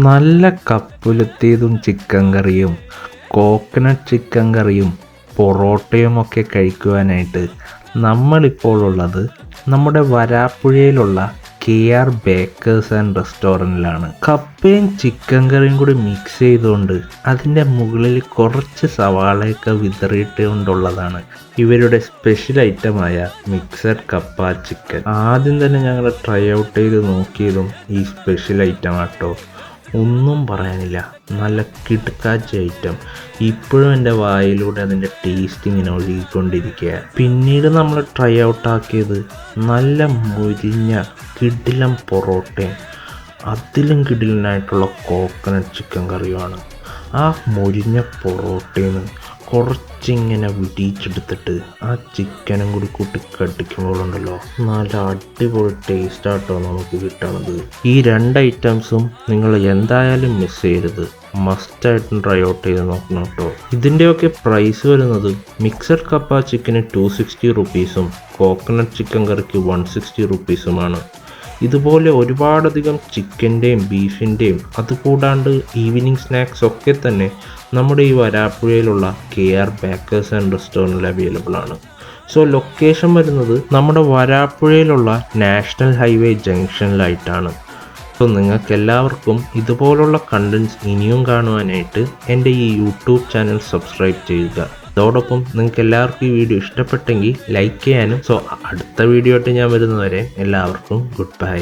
നല്ല കപ്പുലുത്തിയതും ചിക്കൻ കറിയും coconut chicken കറിയും പൊറോട്ടയുമൊക്കെ കഴിക്കുവാനായിട്ട് നമ്മളിപ്പോൾ ഉള്ളത് നമ്മുടെ വരാപ്പുഴയിലുള്ള KR ബേക്കേഴ്സ് ആൻഡ് റെസ്റ്റോറൻറ്റിലാണ്. കപ്പയും ചിക്കൻ കറിയും കൂടി മിക്സ് ചെയ്തുകൊണ്ട് അതിൻ്റെ മുകളിൽ കുറച്ച് സവാളയൊക്കെ വിതറിയിട്ടുകൊണ്ടുള്ളതാണ് ഇവരുടെ സ്പെഷ്യൽ ഐറ്റമായ മിക്സഡ് കപ്പ ചിക്കൻ. ആദ്യം തന്നെ ഞങ്ങൾ ട്രൈ ഔട്ട് ചെയ്ത് നോക്കിയതും ഈ സ്പെഷ്യൽ ഐറ്റം ആട്ടോ. ഒന്നും പറയാനില്ല, നല്ല കിടുക്കാച്ച ഐറ്റം. ഇപ്പോഴും എൻ്റെ വായിലൂടെ അതിൻ്റെ ടേസ്റ്റ് ഇങ്ങനെ ഒഴുകിക്കൊണ്ടിരിക്കുക. പിന്നീട് നമ്മൾ ട്രൈ ഔട്ടാക്കിയത് നല്ല മുരിഞ്ഞ കിടിലം പൊറോട്ടയും അതിലും കിടിലനായിട്ടുള്ള കോക്കനട്ട് ചിക്കൻ കറിയുമാണ്. ആ മുരിഞ്ഞ പൊറോട്ടയിൽ നിന്ന് കുറച്ചിങ്ങനെ വിടിയിച്ചെടുത്തിട്ട് ആ ചിക്കനും കൂടി കൂട്ടി കടിക്കുമ്പോഴുണ്ടല്ലോ നല്ല അടിപൊളി ടേസ്റ്റാട്ടോ നമുക്ക് കിട്ടണത്. ഈ രണ്ട് ഐറ്റംസും നിങ്ങൾ എന്തായാലും മിസ് ചെയ്യരുത്, മസ്റ്റായിട്ടും ട്രൈ ഔട്ട് ചെയ്ത് നോക്കണം കേട്ടോ. ഇതിൻ്റെയൊക്കെ പ്രൈസ് വരുന്നത് മിക്സഡ് കപ്പ ചിക്കന് 260 റുപ്പീസും കോക്കനട്ട് ചിക്കൻ കറിക്ക് 160 റുപ്പീസുമാണ്. ഇതുപോലെ ഒരുപാടധികം ചിക്കൻ്റെയും ബീഫിൻ്റെയും അതുകൂടാണ്ട് ഈവനിങ് സ്നാക്സ് ഒക്കെ തന്നെ നമ്മുടെ ഈ വരാപ്പുഴയിലുള്ള KR ബേക്കേഴ്സ് ആൻഡ് റെസ്റ്റോറൻറ്റിൽ അവൈലബിൾ ആണ്. സോ ലൊക്കേഷൻ വരുന്നത് നമ്മുടെ വരാപ്പുഴയിലുള്ള നാഷണൽ ഹൈവേ ജംഗ്ഷനിലായിട്ടാണ്. സോ നിങ്ങൾക്ക് എല്ലാവർക്കും ഇതുപോലുള്ള കണ്ടൻറ്റ്സ് ഇനിയും കാണുവാനായിട്ട് എൻ്റെ ഈ യൂട്യൂബ് ചാനൽ സബ്സ്ക്രൈബ് ചെയ്യുക. അതോടൊപ്പം നിങ്ങൾക്ക് എല്ലാവർക്കും ഈ വീഡിയോ ഇഷ്ടപ്പെട്ടെങ്കിൽ ലൈക്ക് ചെയ്യാനും. സോ അടുത്ത വീഡിയോ ആയിട്ട് ഞാൻ വരുന്നവരെ എല്ലാവർക്കും ഗുഡ് ബൈ.